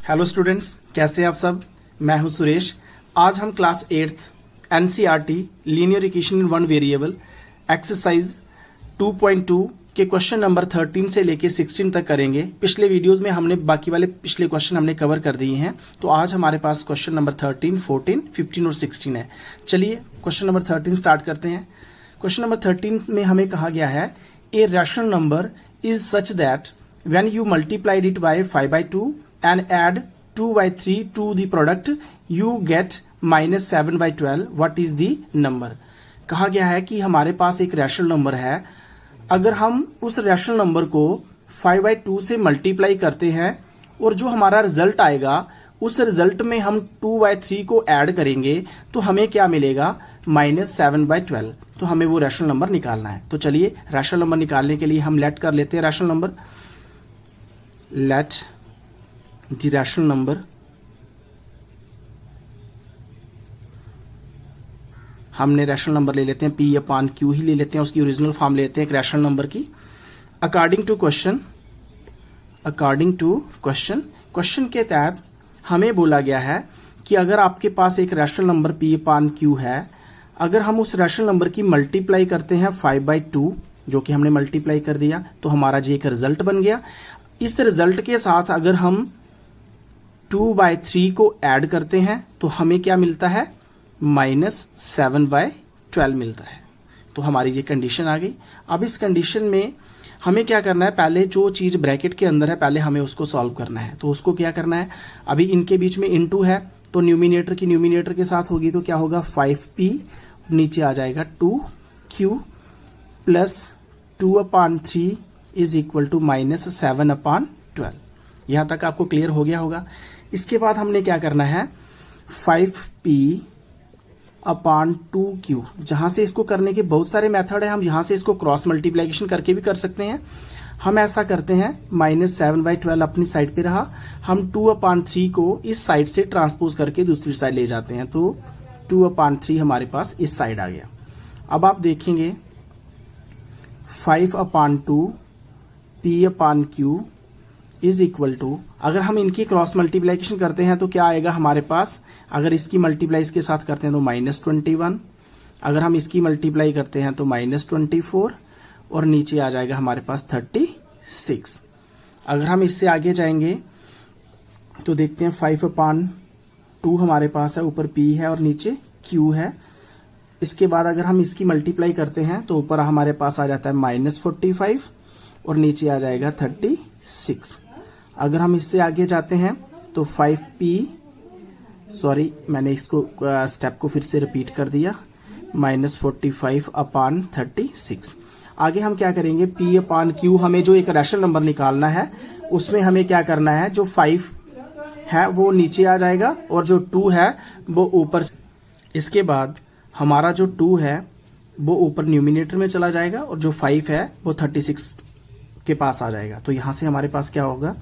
Hello students, कैसे हैं आप सब। मैं हूं सुरेश। आज हम class 8th NCERT linear equation in one variable exercise 2.2 के क्वेश्चन नंबर 13 से लेके 16 तक करेंगे। पिछले वीडियोस में हमने बाकी वाले पिछले क्वेश्चन हमने कवर कर दिए हैं, तो आज हमारे पास क्वेश्चन नंबर 13, 14, 15 और 16 है। चलिए क्वेश्चन नंबर 13 स्टार्ट करते हैं। क्वेश्चन नंबर 13 में हमें कहा गया है a rational number is such that when you multiplied it by 5/2 and add 2/3 to the product you get -7/12 what is the number। कहा गया है कि हमारे पास एक रैशनल नंबर है, अगर हम उस रैशनल नंबर को 5/2 से मल्टीप्लाई करते हैं और जो हमारा रिजल्ट आएगा उस रिजल्ट में हम 2/3 को ऐड करेंगे तो हमें क्या मिलेगा, -7/12। तो हमें वो रैशनल नंबर निकालना है। तो चलिए रैशनल नंबर निकालने के लिए हम लेट कर लेते हैं rational number. Let the rational number हमने रैशनल नंबर ले लेते हैं P/Q ही ले लेते हैं, उसकी ओरिजिनल फॉर्म लेते हैं एक रैशनल नंबर की। अकॉर्डिंग टू क्वेश्चन के तहत हमें बोला गया है कि अगर आपके पास एक रैशनल नंबर P/Q है, अगर हम उस रैशनल नंबर की मल्टीप्लाई करते हैं 5/2 जो कि हमने मल्टीप्लाई कर दिया तो हमारा जी एक रिजल्ट बन गया। इस रिजल्ट के साथ अगर हम 2/3 को ऐड करते हैं तो हमें क्या मिलता है, -7/12 मिलता है। तो हमारी ये कंडीशन आ गई। अब इस कंडीशन में हमें क्या करना है, पहले जो चीज ब्रैकेट के अंदर है पहले हमें उसको सॉल्व करना है। तो उसको क्या करना है, अभी इनके बीच में इनटू है तो न्यूमिनेटर की न्यूमिनेटर के साथ होगी तो क्या होगा 5p, नीचे आ जाएगा 2q plus 2/3 is equal to -7/12। यहां तक आपको क्लियर हो गया होगा। इसके बाद हमने क्या करना है, 5p/2q, जहां से इसको करने के बहुत सारे मेथड है, हम यहां से इसको क्रॉस मल्टीप्लिकेशन करके भी कर सकते हैं। हम ऐसा करते हैं, -7/12 अपनी साइड पे रहा, हम 2/3 को इस साइड से ट्रांसपोज करके दूसरी साइड ले जाते हैं तो 2/3 हमारे पास इस साइड आ गया। अब आप देखेंगे 5/2 p/q इज इक्वल टू, अगर हम इनकी क्रॉस मल्टीप्लिकेशन करते हैं तो क्या आएगा हमारे पास, अगर इसकी मल्टीप्लाई इसके साथ करते हैं तो -21, अगर हम इसकी मल्टीप्लाई करते हैं तो -24 और नीचे आ जाएगा हमारे पास 36। अगर हम इससे आगे जाएंगे तो देखते हैं 5/2 हमारे पास है, ऊपर p है और नीचे q है। इसके बाद अगर हम इसकी मल्टीप्लाई करते हैं तो ऊपर हमारे पास आ जाता है -45 और नीचे आ जाएगा 36। अगर हम इससे आगे जाते हैं तो 5p, सॉरी मैंने इसको स्टेप को फिर से रिपीट कर दिया, -45/36। आगे हम क्या करेंगे, P/Q हमें जो एक रैशनल नंबर निकालना है उसमें हमें क्या करना है, जो 5 है वो नीचे आ जाएगा और जो 2 है वो ऊपर। इसके बाद हमारा जो 2 है वो ऊपर न्यूमिनेटर में चला जाएगा और जो 5 है वो 36 के पास आ जाएगा। तो यहां से हमारे पास क्या होगा,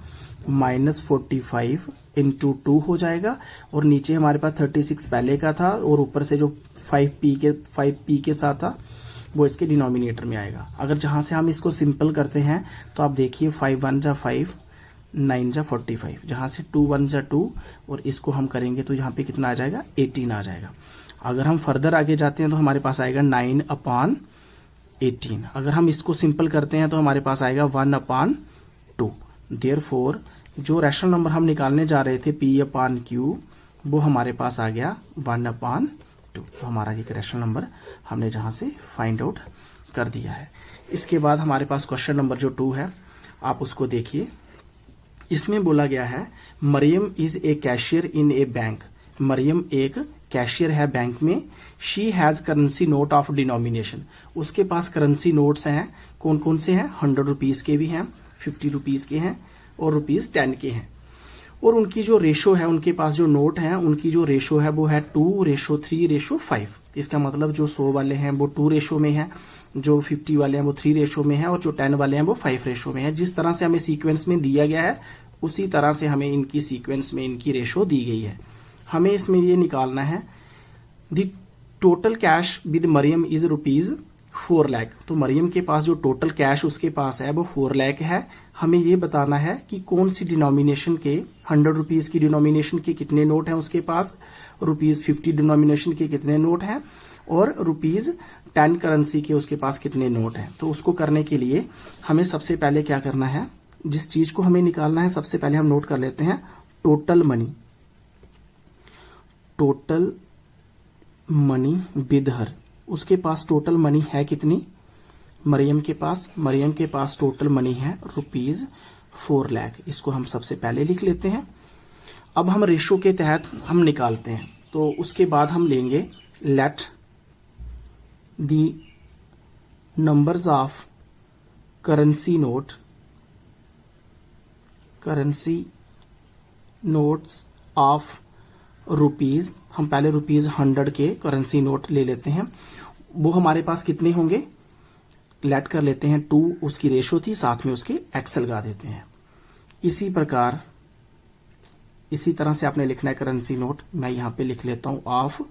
-45 × 2 हो जाएगा और नीचे हमारे पास 36 पहले का था और ऊपर से जो 5p के साथ था वो इसके डिनोमिनेटर में आएगा। अगर जहां से हम इसको सिंपल करते हैं तो आप देखिए 5 1 जा 5, 9 जा 45, जहां से 2 1 जा 2 और इसको हम करेंगे तो यहाँ पे कितना आ जाएगा, 18 आ जाएगा। अगर हम फर्दर आगे जाते हैं तो हमारे पास आएगा 9/18। अगर हम इसको सिंपल करते हैं तो हमारे पास आएगा 1/2। देयरफॉर जो रैशनल नंबर हम निकालने जा रहे थे P/Q वो हमारे पास आ गया 1/2। तो हमारा ये रैशनल नंबर हमने जहां से फाइंड आउट कर दिया है। इसके बाद हमारे पास क्वेश्चन नंबर जो 2 है आप उसको देखिए। इसमें बोला गया है Mariam is a cashier in a bank. Mariam एक कैशियर है बैंक में। She has currency note of denomination. उसके पास करेंसी नोट्स हैं, कौन कौन से हैं, 100 रुपीज के भी हैं, 50 रुपीज के हैं और ₹10 के हैं। और उनकी जो रेशो है, उनके पास जो नोट हैं उनकी जो रेशो है वो है 2:3:5। इसका मतलब जो 100 वाले हैं वो 2 रेशो में है, जो 50 वाले हैं वो 3 रेशो में है और जो 10 वाले हैं वो 5 रेशो में है। जिस तरह से हमें सीक्वेंस में दिया गया है उसी तरह से हमें इनकी सीक्वेंस में इनकी रेशो दी गई है। हमें इसमें ये निकालना है the total cash with Mariam is 4 lakh. तो मरियम के पास जो टोटल कैश उसके पास है वो 4 लाख है। हमें ये बताना है कि कौन सी डिनोमिनेशन के 100 रुपीज की डिनोमिनेशन के कितने नोट हैं उसके पास, ₹50 डिनोमिनेशन के कितने नोट हैं, और ₹10 करेंसी के उसके पास कितने नोट हैं। तो उसको करने के लिए हमें सबसे पहले क्या करना है, जिस चीज को हमें निकालना है सबसे पहले हम नोट कर लेते हैं total money. Total money with her, उसके पास टोटल मनी है कितनी, मरियम के पास टोटल मनी है ₹4 लाख। इसको हम सबसे पहले लिख लेते हैं। अब हम रेशो के तहत हम निकालते हैं, तो उसके बाद हम लेंगे let the numbers of currency notes of rupees. हम पहले ₹100 के करेंसी नोट ले लेते हैं। वो हमारे पास कितने होंगे, लेट कर लेते हैं 2, उसकी रेशो थी, साथ में उसके एक्स लगा देते हैं। इसी तरह से आपने लिखना है करेंसी नोट। मैं यहाँ पे लिख लेता हूँ ऑफ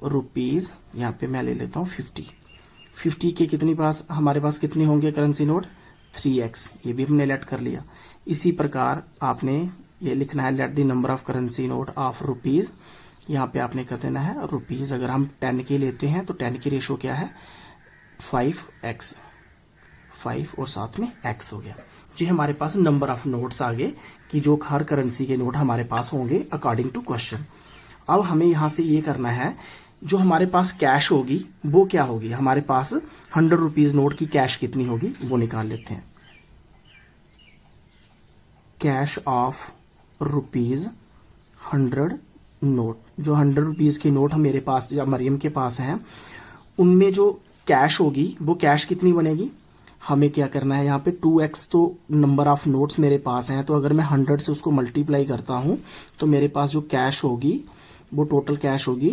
रुपीज, यहाँ पे मैं ले लेता हूँ 50 के कितनी पास हमारे पास कितने होंगे करेंसी नोट, 3x। ये भी हमने लेट कर लिया। इसी प्रकार आपने ये लिखना है let the number of currency note of rupees. यहाँ पे आपने कर देना है रुपीज। अगर हम 10 के लेते हैं तो 10 की रेशो क्या है, 5x, 5 और साथ में x हो गया। जी हमारे पास नंबर ऑफ नोट्स आ गए कि जो हर करेंसी के नोट हमारे पास होंगे अकॉर्डिंग टू क्वेश्चन। अब हमें यहाँ से ये करना है, जो हमारे पास कैश होगी वो क्या होगी, हमारे पास 100 रुपीज नोट की कैश कितनी होगी वो निकाल लेते हैं। कैश ऑफ ₹100 नोट, जो 100 रुपीज के नोट हम मेरे पास या मरियम के पास हैं, उनमें जो कैश होगी वो कैश कितनी बनेगी। हमें क्या करना है, यहाँ पे 2x तो नंबर ऑफ नोट्स मेरे पास हैं, तो अगर मैं 100 से उसको मल्टीप्लाई करता हूँ तो मेरे पास जो कैश होगी वो टोटल कैश होगी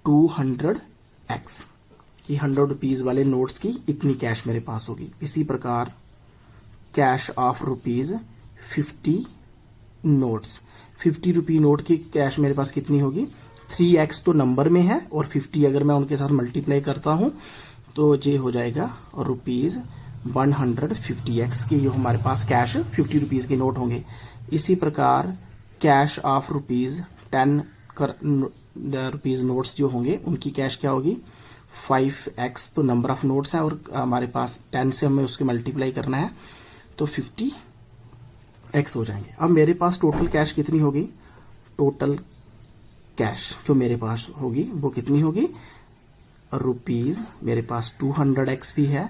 200x, कि 100 रुपीज वाले नोट्स की इतनी कैश मेरे पास होगी। इसी प्रकार cash of ₹50 notes, 50 rupee note की कैश मेरे पास कितनी होगी, 3x तो नंबर में है और 50 अगर मैं उनके साथ मल्टीप्लाई करता हूं तो ये हो जाएगा ₹150x की जो हमारे पास कैश 50 रुपीज के नोट होंगे। इसी प्रकार कैश ऑफ ₹10 रुपीज नोट्स जो होंगे उनकी कैश क्या होगी, 5x तो नंबर ऑफ नोट्स हैं और हमारे पास 10 से हमें उसके मल्टीप्लाई करना है तो 50x हो जाएंगे। अब मेरे पास टोटल कैश कितनी होगी, टोटल कैश जो मेरे पास होगी वो कितनी होगी, रुपीज मेरे पास 200x भी है,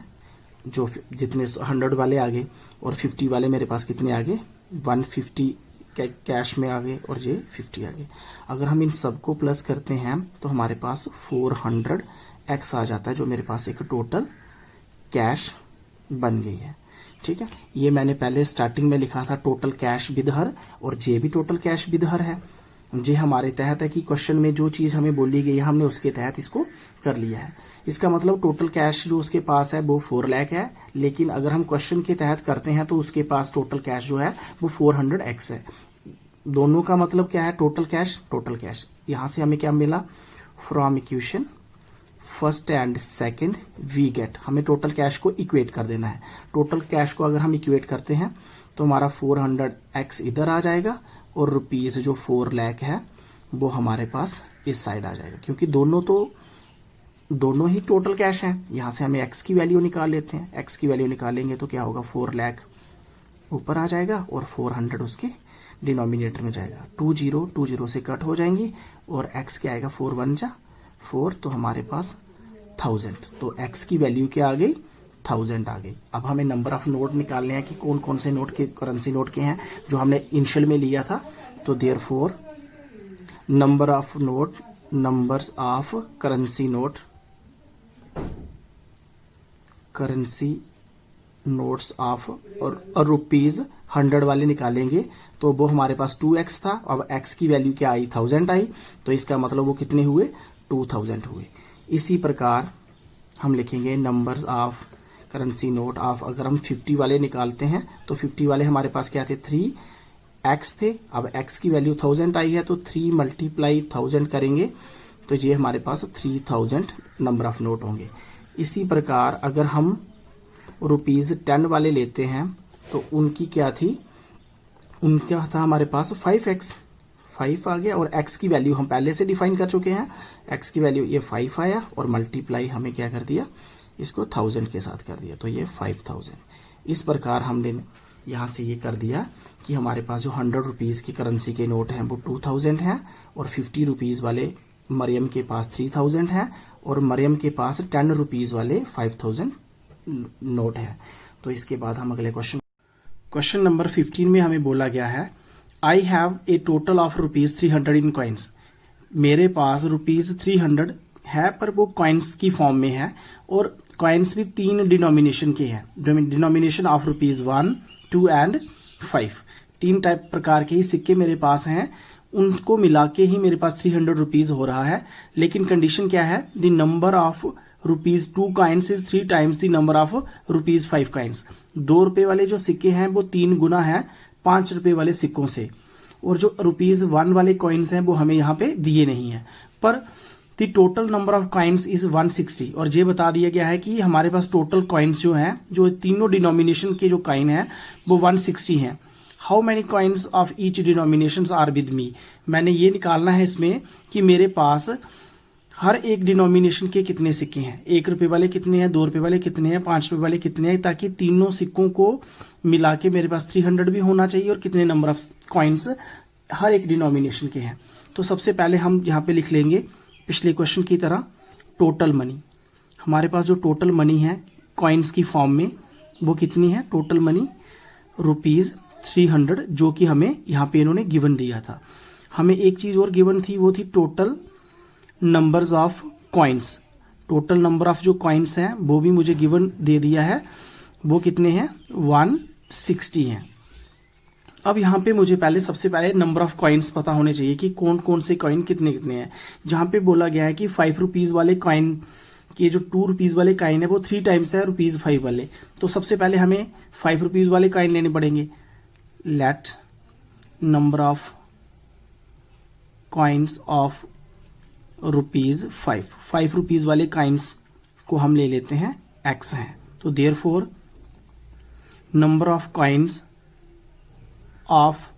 जो जितने 100 वाले आगे और 50 वाले मेरे पास कितने आगे, 150 कैश में आगे और ये 50 आगे। अगर हम इन सबको प्लस करते हैं तो हमारे पास 400x आ जाता है, जो मेरे पास एक टोटल कैश बन गई है। ठीक है, ये मैंने पहले स्टार्टिंग में लिखा था टोटल कैश विद हर, और जे भी टोटल कैश विद हर है। जे हमारे तहत है कि क्वेश्चन में जो चीज हमें बोली गई है हमने उसके तहत इसको कर लिया है। इसका मतलब टोटल कैश जो उसके पास है वो 4 लाख है, लेकिन अगर हम क्वेश्चन के तहत करते हैं तो उसके पास टोटल कैश जो है वो 400x है। दोनों का मतलब क्या है, टोटल कैश। यहां से हमें क्या मिला, from equation first and second we get, हमें टोटल कैश को इक्वेट कर देना है। टोटल कैश को अगर हम इक्वेट करते हैं तो हमारा 400x इधर आ जाएगा और रुपीज जो 4 लाख है वो हमारे पास इस साइड आ जाएगा, क्योंकि दोनों ही टोटल कैश हैं। यहां से हमें x की वैल्यू निकाल लेते हैं। x की वैल्यू निकालेंगे तो क्या होगा, 4 लाख ऊपर आ जाएगा और 400 उसके डिनोमिनेटर में जाएगा। 20 से कट हो जाएंगी और x क्या आएगा, 4 1 जा 4, तो हमारे पास 1000। तो x की वैल्यू क्या आ गई, 1000 आ गई। अब हमें नंबर ऑफ नोट निकालने हैं कि कौन कौन से नोट के करेंसी नोट के हैं जो हमने इनिशियल में लिया था। तो therefore numbers of currency notes of और रुपीज 100 वाले निकालेंगे तो वो हमारे पास 2x था। अब x की वैल्यू क्या आई, 1000 आई, तो इसका मतलब वो कितने हुए, 2000 हुए। इसी प्रकार हम लिखेंगे numbers of currency note of, अगर हम 50 वाले निकालते हैं तो 50 वाले हमारे पास क्या थे, 3x थे। अब x की वैल्यू 1000 आई है तो 3 × 1000 करेंगे तो ये हमारे पास 3000 नंबर ऑफ नोट होंगे। इसी प्रकार अगर हम ₹10 वाले लेते हैं तो उनकी क्या थी, उनका था हमारे पास 5x, 5 आ गया और x की वैल्यू हम पहले से डिफाइन कर चुके हैं, x की वैल्यू ये 5 आया और मल्टीप्लाई हमें क्या कर दिया, इसको 1000 के साथ कर दिया, तो ये 5000। इस प्रकार हमने यहाँ से ये कर दिया कि हमारे पास जो 100 रुपीज़ की करेंसी के नोट हैं वो 2000 हैं और 50 रुपीज़ वाले मरियम के पास 3000 हैं और मरियम के पास 10 रुपीज़ वाले 5000 नोट हैं। तो इसके बाद हम अगले क्वेश्चन नंबर 15 में हमें बोला गया है, I have a total of ₹300 in coins. मेरे पास ₹300 है पर वो कॉइन्स की फॉर्म में है और कॉइन्स भी 3 डिनोमिनेशन के हैं, डिनोमिनेशन ऑफ ₹1, 2 एंड 5। 3 टाइप प्रकार के ही सिक्के मेरे पास हैं, उनको मिला के ही मेरे पास 300 रुपीज़ हो रहा है। लेकिन कंडीशन क्या है, the number of ₹2 coins is 3 times the number of ₹5 coins. ₹2 वाले जो सिक्के हैं वो 3 गुना है ₹5 वाले सिक्कों से, और जो ₹1 वाले कॉइन्स हैं वो हमें यहाँ पे दिए नहीं है, पर the total number of coins is 160। और ये बता दिया गया है कि हमारे पास टोटल कॉइन्स जो हैं, जो तीनों डिनोमिनेशन के जो कॉइन हैं वो 160 हैं। How many coins of each denominations are with me. मैंने ये निकालना है इसमें कि मेरे पास हर एक डिनोमिनेशन के कितने सिक्के हैं, ₹1 वाले कितने हैं, ₹2 वाले कितने हैं, ₹5 वाले कितने हैं, ताकि तीनों सिक्कों को मिला के मेरे पास 300 भी होना चाहिए और कितने नंबर ऑफ कॉइन्स हर एक डिनोमिनेशन के हैं। तो सबसे पहले हम यहाँ पे लिख लेंगे पिछले क्वेश्चन की तरह टोटल मनी। हमारे पास जो टोटल मनी है कॉइन्स की फॉर्म में वो कितनी है, टोटल मनी ₹300, जो कि हमें यहाँ पे इन्होंने गिवन दिया था। हमें एक चीज़ और गिवन थी, वो थी total numbers of coins. Total number of जो कॉइन्स हैं वो भी मुझे गिवन दे दिया है, वो कितने हैं, 160 हैं। अब यहाँ पे मुझे सबसे पहले नंबर ऑफ कॉइन्स पता होने चाहिए कि कौन कौन से कॉइन कितने कितने हैं। जहाँ पे बोला गया है कि ₹5 वाले कॉइन के जो ₹2 वाले कॉइन है वो 3 टाइम्स है ₹5 वाले, तो सबसे पहले हमें ₹5 वाले कॉइन लेने पड़ेंगे। Let number of coins of ₹5, ₹5 वाले कॉइन्स को हम ले लेते हैं x हैं, तो therefore number of coins of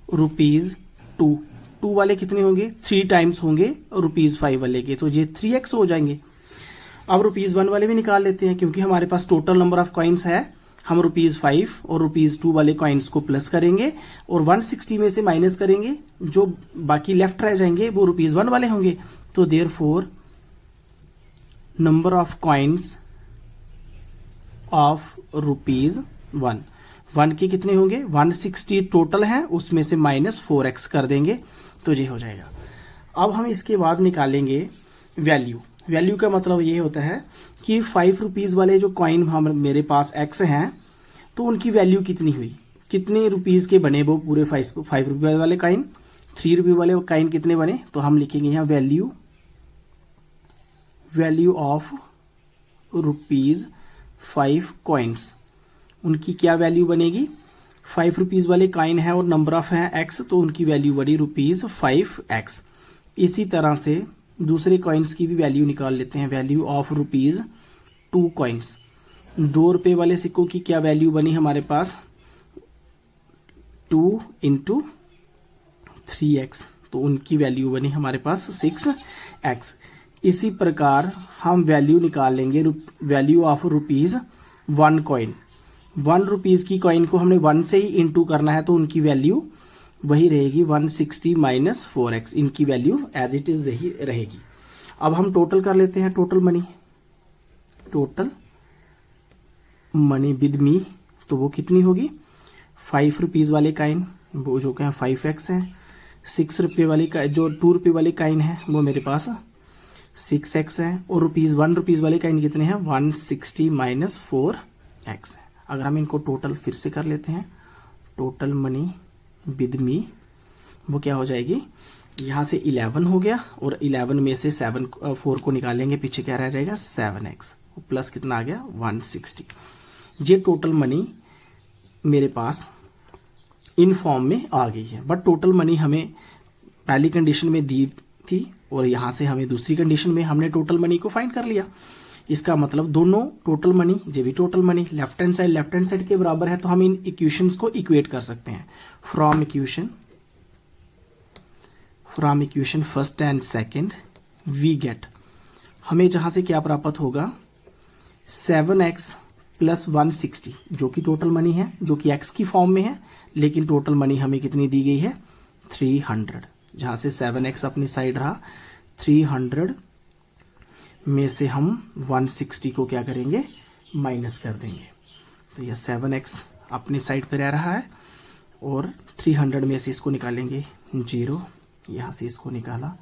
₹2 वाले कितने होंगे, 3 टाइम्स होंगे ₹5 वाले के, तो ये 3x हो जाएंगे। अब ₹1 वाले भी निकाल लेते हैं, क्योंकि हमारे पास टोटल नंबर ऑफ कॉइन्स है, हम ₹5 और ₹2 वाले कॉइन्स को प्लस करेंगे और 160 में से माइनस करेंगे, जो बाकी लेफ्ट रह जाएंगे वो ₹1 वाले होंगे। तो therefore number of coins of ₹1 के कितने होंगे, 160 टोटल हैं, उसमें से -4x कर देंगे, तो ये हो जाएगा। अब हम इसके बाद निकालेंगे वैल्यू। वैल्यू का मतलब ये होता है कि ₹5 वाले जो कॉइन हम मेरे पास x हैं, तो उनकी वैल्यू कितनी हुई, कितने रुपीज़ के बने वो पूरे ₹5 वाले कॉइन। ₹3 वाले कॉइन कितने बने, तो हम लिखेंगे यहाँ वैल्यू ऑफ ₹5 कॉइन्स। उनकी क्या वैल्यू बनेगी, ₹5 वाले कॉइन है और नंबर ऑफ है x, तो उनकी वैल्यू बनी ₹5x। इसी तरह से दूसरे कॉइन्स की भी वैल्यू निकाल लेते हैं। वैल्यू ऑफ ₹2 कॉइन्स, ₹2 वाले सिक्कों की क्या वैल्यू बनी हमारे पास, 2 × 3x, तो उनकी वैल्यू बनी हमारे पास 6x। इसी प्रकार हम वैल्यू निकाल लेंगे वैल्यू ऑफ ₹1 कॉइन। ₹1 की कॉइन को हमने 1 से ही इंटू करना है, तो उनकी वैल्यू वही रहेगी 160 - 4x, इनकी वैल्यू एज इट इज यही रहेगी। अब हम टोटल कर लेते हैं, टोटल मनी विद मी, तो वो कितनी होगी, ₹5 वाले कॉइन वो जो क्या 5x है, ₹6 वाले जो ₹2 वाले कॉइन है वो मेरे पास 6x है, और ₹1 वाले कॉइन कितने हैं, 160 - 4x है। अगर हम इनको टोटल फिर से कर लेते हैं, टोटल मनी विद मी वो क्या हो जाएगी, यहाँ से 11 हो गया और 11 में से 4 को निकालेंगे, पीछे क्या रह जाएगा 7x, प्लस कितना आ गया 160। ये टोटल मनी मेरे पास इन फॉर्म में आ गई है, बट टोटल मनी हमें पहली कंडीशन में दी थी और यहाँ से हमें दूसरी कंडीशन में हमने टोटल मनी को फाइंड कर लिया। इसका मतलब दोनों टोटल मनी, ये भी total money, left hand side के बराबर है, तो हम इन इक्वेशंस को इक्वेट कर सकते हैं। From equation first and second we get, हमें जहां से क्या प्राप्त होगा, 7x प्लस 160 जो कि टोटल मनी है, जो कि x की फॉर्म में है, लेकिन टोटल मनी हमें कितनी दी गई है, 300। जहां से 7x अपनी साइड रहा, 300 में से हम 160 को क्या करेंगे, माइनस कर देंगे। तो यह 7x अपनी साइड पर रह रहा है और 300 में से इसको निकालेंगे 0, यहाँ से इसको निकाला,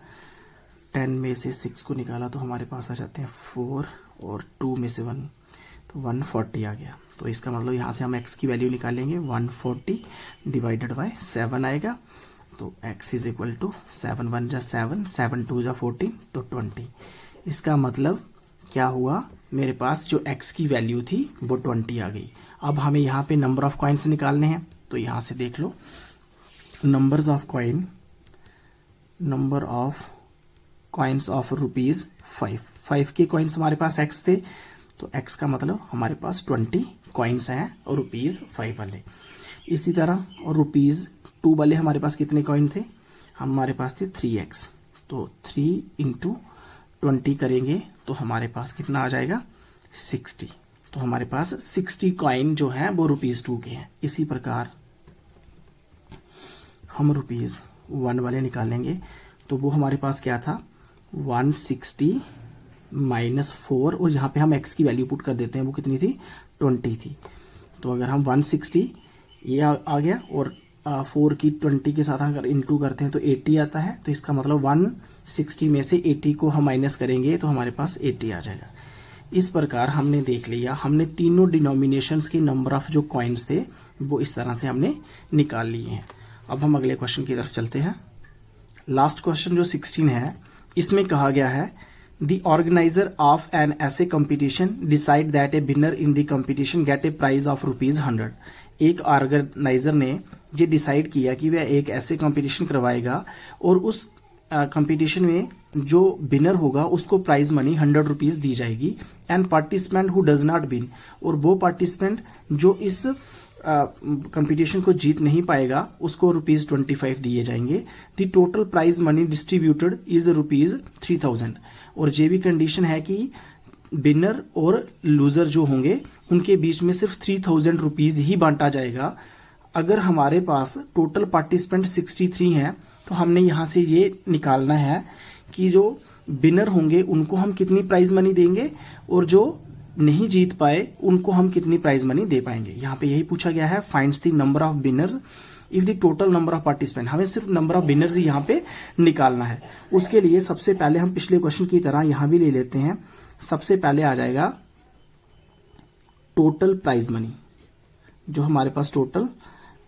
10 में से 6 को निकाला तो हमारे पास आ जाते हैं 4 और 2 में से 1, तो 140 आ गया। तो इसका मतलब यहाँ से हम x की वैल्यू निकालेंगे, 140 डिवाइडेड बाय 7 आएगा। तो x इज इक्वल टू 7 1 जा 7, 7 2 जा 14, तो 20। इसका मतलब क्या हुआ, मेरे पास जो x की वैल्यू थी वो 20 आ गई। अब हमें यहाँ पे नंबर ऑफ कॉइन्स निकालने हैं, तो यहाँ से देख लो, number of coins of rupees 5 के कॉइन्स हमारे पास x थे, तो x का मतलब हमारे पास 20 कॉइन्स हैं और रुपीज 5 वाले। इसी तरह और रुपीज 2 वाले हमारे पास कितने कॉइन थे, हमारे पास थे 3x, तो 3 इंटू 20 करेंगे तो हमारे पास कितना आ जाएगा, 60। तो हमारे पास 60 कॉइन जो हैं वो रुपीज 2 के हैं। इसी प्रकार हम रुपीज 1 वाले निकालेंगे, तो वो हमारे पास क्या था, 160 माइनस 4, और यहाँ पे हम x की वैल्यू पुट कर देते हैं, वो कितनी थी, 20 थी। तो अगर हम 160 ये आ गया और 4 की 20 के साथ अगर इंटू करते हैं तो 80 आता है। तो इसका मतलब 160 में से 80 को हम माइनस करेंगे तो हमारे पास 80 आ जाएगा। इस प्रकार हमने देख लिया, हमने तीनों डिनोमिनेशंस के नंबर ऑफ जो कॉइन्स थे वो इस तरह से हमने निकाल लिए हैं। अब हम अगले क्वेश्चन की तरफ चलते हैं। लास्ट क्वेश्चन जो 16 है, इसमें कहा गया है, the organiser of an essay competition decide that a winner in the competition get a prize of ₹100। एक ऑर्गेनाइजर ने ये डिसाइड किया कि वह एक ऐसे कंपटीशन करवाएगा और उस कंपटीशन में जो विनर होगा उसको प्राइज मनी ₹100 दी जाएगी। And participant who does not win, और वो पार्टिसिपेंट जो इस कंपटीशन को जीत नहीं पाएगा उसको ₹25 दिए जाएंगे। The total prize money distributed is ₹3000। और ये भी कंडीशन है कि विनर और लूजर जो होंगे उनके बीच में सिर्फ ₹3000 ही बांटा जाएगा। अगर हमारे पास टोटल पार्टिसिपेंट 63 हैं तो हमने यहाँ से ये निकालना है कि जो विनर होंगे उनको हम कितनी प्राइज मनी देंगे और जो नहीं जीत पाए उनको हम कितनी प्राइज मनी दे पाएंगे। यहाँ पे यही पूछा गया है, finds the number of winners if the total number of participant. हमें सिर्फ नंबर ऑफ विनर्स ही यहाँ पे निकालना है। उसके लिए सबसे पहले हम पिछले क्वेश्चन की तरह यहाँ भी ले लेते हैं। सबसे पहले आ जाएगा टोटल प्राइज मनी, जो हमारे पास टोटल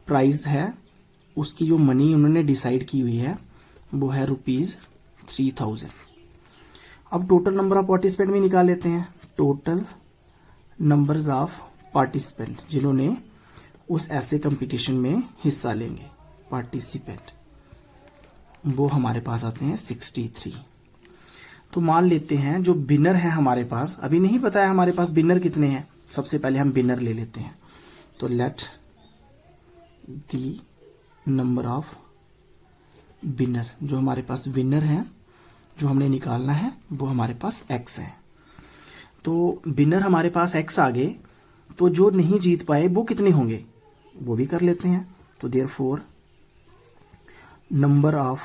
प्राइस है उसकी जो मनी उन्होंने डिसाइड की हुई है वो है ₹3000। अब टोटल नंबर ऑफ पार्टिसिपेंट भी निकाल लेते हैं। टोटल नंबर्स ऑफ पार्टिसिपेंट जिन्होंने उस ऐसे कंपटीशन में हिस्सा लेंगे, पार्टिसिपेंट, वो हमारे पास आते हैं 63। तो मान लेते हैं जो विनर है हमारे पास, अभी नहीं पता है हमारे पास विनर कितने हैं, सबसे पहले हम विनर ले लेते हैं। तो let the number of winner, जो हमारे पास विनर है जो हमने निकालना है वो हमारे पास x है। तो विनर हमारे पास x आ गए, तो जो नहीं जीत पाए वो कितने होंगे वो भी कर लेते हैं। तो देयरफॉर नंबर ऑफ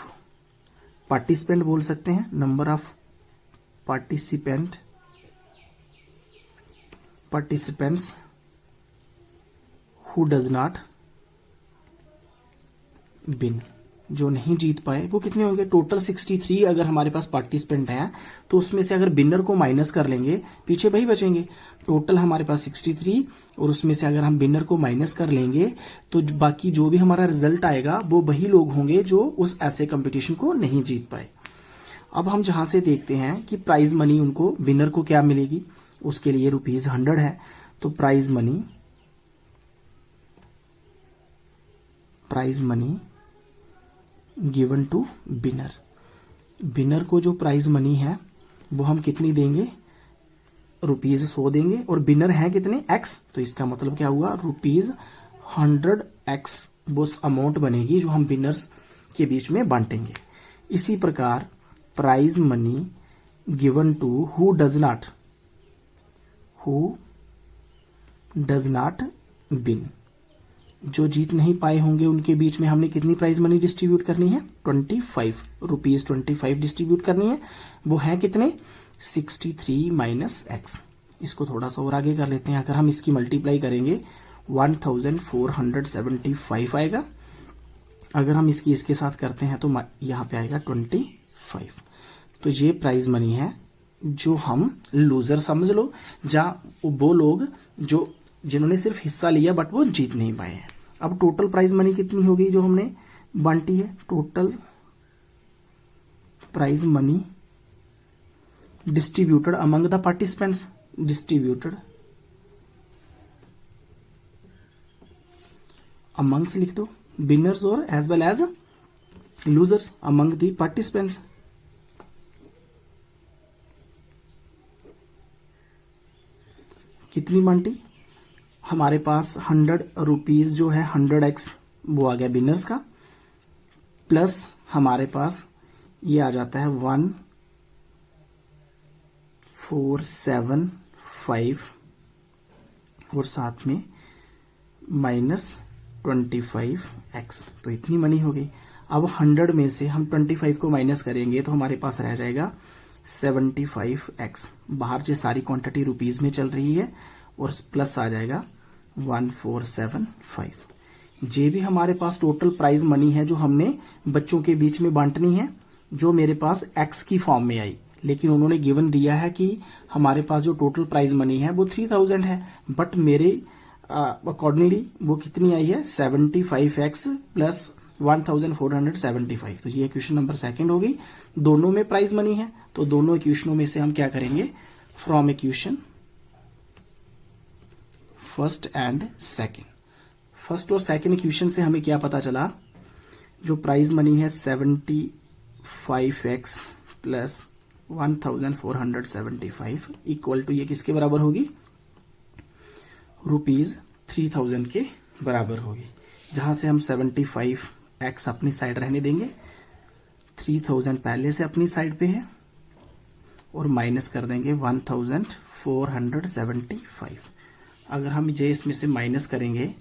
पार्टिसिपेंट बोल सकते हैं, number of participants who does not win, जो नहीं जीत पाए वो कितने होंगे। टोटल 63 अगर हमारे पास पार्टिसिपेंट हैं तो उसमें से अगर विनर को माइनस कर लेंगे पीछे वही बचेंगे। टोटल हमारे पास 63 और उसमें से अगर हम विनर को माइनस कर लेंगे तो बाकी जो भी हमारा रिजल्ट आएगा वो वही लोग होंगे जो उस ऐसे कंपटीशन को नहीं जीत पाए। अब हम जहां से देखते हैं कि प्राइज मनी उनको विनर को क्या मिलेगी, उसके लिए ₹100 है। तो prize money given to winner, winner को जो प्राइज मनी है वो हम कितनी देंगे, ₹100 देंगे और विनर हैं कितने x, तो इसका मतलब क्या हुआ ₹100x वो अमाउंट बनेगी जो हम विनर्स के बीच में बांटेंगे। इसी प्रकार prize money given to who does not win, जो जीत नहीं पाए होंगे उनके बीच में हमने कितनी प्राइज मनी डिस्ट्रीब्यूट करनी है, ₹25 डिस्ट्रीब्यूट करनी है। वो है कितने, 63 माइनस एक्स। इसको थोड़ा सा और आगे कर लेते हैं। अगर हम इसकी मल्टीप्लाई करेंगे 1475 आएगा। अगर हम इसके साथ करते हैं तो यहाँ पे आएगा 25। तो ये प्राइज मनी है जो हम लूजर समझ लो, जहाँ वो लोग जो जिन्होंने सिर्फ हिस्सा लिया बट वो जीत नहीं पाए हैं। अब टोटल प्राइज मनी कितनी हो गई जो हमने बांटी है, total prize money distributed among the participants, distributed amongst लिख दो, विनर्स और as well as losers among the participants. कितनी बांटी, हमारे पास ₹100 जो है 100x वो आ गया विनर्स का, प्लस हमारे पास ये आ जाता है 1475 और साथ में -25x, तो इतनी मनी हो गई। अब 100 में से हम 25 को माइनस करेंगे तो हमारे पास रह जाएगा 75x। बाहर से सारी क्वांटिटी रुपीस में चल रही है और प्लस आ जाएगा 1475। ये भी हमारे पास टोटल प्राइज मनी है जो हमने बच्चों के बीच में बांटनी है, जो मेरे पास x की फॉर्म में आई। लेकिन उन्होंने गिवन दिया है कि हमारे पास जो टोटल प्राइज मनी है वो 3000 है, बट मेरे अकॉर्डिंगली वो कितनी आई है 75x प्लस 1475। तो ये क्वेश्चन नंबर 2 हो गई। दोनों में प्राइज मनी है तो दोनों इक्वेशनों में से हम क्या करेंगे, from equation first and second. First और सेकंड इक्वेशन से हमें क्या पता चला, जो प्राइज मनी है 75x प्लस 1475 इक्वल टू ये किसके बराबर होगी, ₹3000 के बराबर होगी। जहां से हम 75x अपनी साइड रहने देंगे, 3000 पहले से अपनी साइड पे है और माइनस कर देंगे 1475। अगर हम ये इसमें से माइनस करेंगे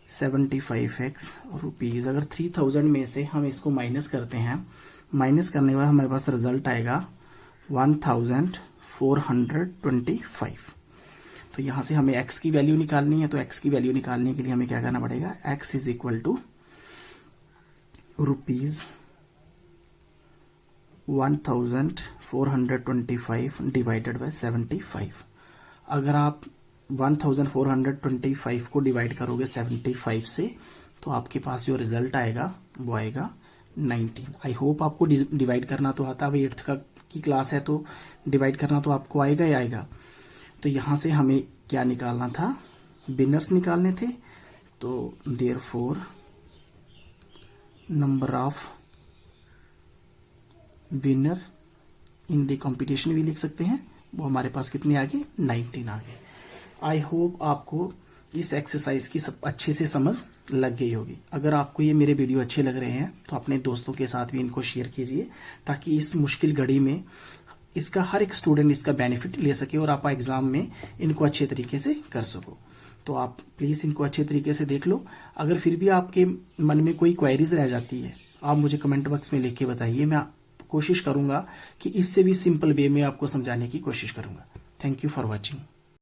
75x रुपीज, अगर 3000 में से हम इसको माइनस करते हैं, माइनस करने के बाद हमारे पास रिजल्ट आएगा 1425। तो यहाँ से हमें x की वैल्यू निकालनी है, तो x की वैल्यू निकालने के लिए हमें क्या करना पड़ेगा, x is equal to ₹1425 divided by 75। अगर आप 1425 को डिवाइड करोगे 75 से तो आपके पास जो रिजल्ट आएगा वो आएगा 19। आई होप आपको डिवाइड करना तो आता है, 8th की क्लास है तो डिवाइड करना तो आपको आएगा ही आएगा। तो यहाँ से हमें क्या निकालना था, विनर्स निकालने थे। तो therefore number of winner in the competition भी लिख सकते हैं, वो हमारे पास कितने आ गए, 19 आ गए। आई होप आपको इस एक्सरसाइज की सब अच्छे से समझ लग गई होगी। अगर आपको ये मेरे वीडियो अच्छे लग रहे हैं तो अपने दोस्तों के साथ भी इनको शेयर कीजिए, ताकि इस मुश्किल घड़ी में इसका हर एक स्टूडेंट इसका बेनिफिट ले सके और आप एग्जाम में इनको अच्छे तरीके से कर सको। तो आप प्लीज़ इनको अच्छे तरीके से देख लो। अगर फिर भी आपके मन में कोई क्वेरीज रह जाती है, आप मुझे कमेंट बॉक्स में लिख के बताइए, मैं कोशिश करूँगा कि इससे भी सिंपल वे में आपको समझाने की कोशिश करूँगा। Thank you for watching.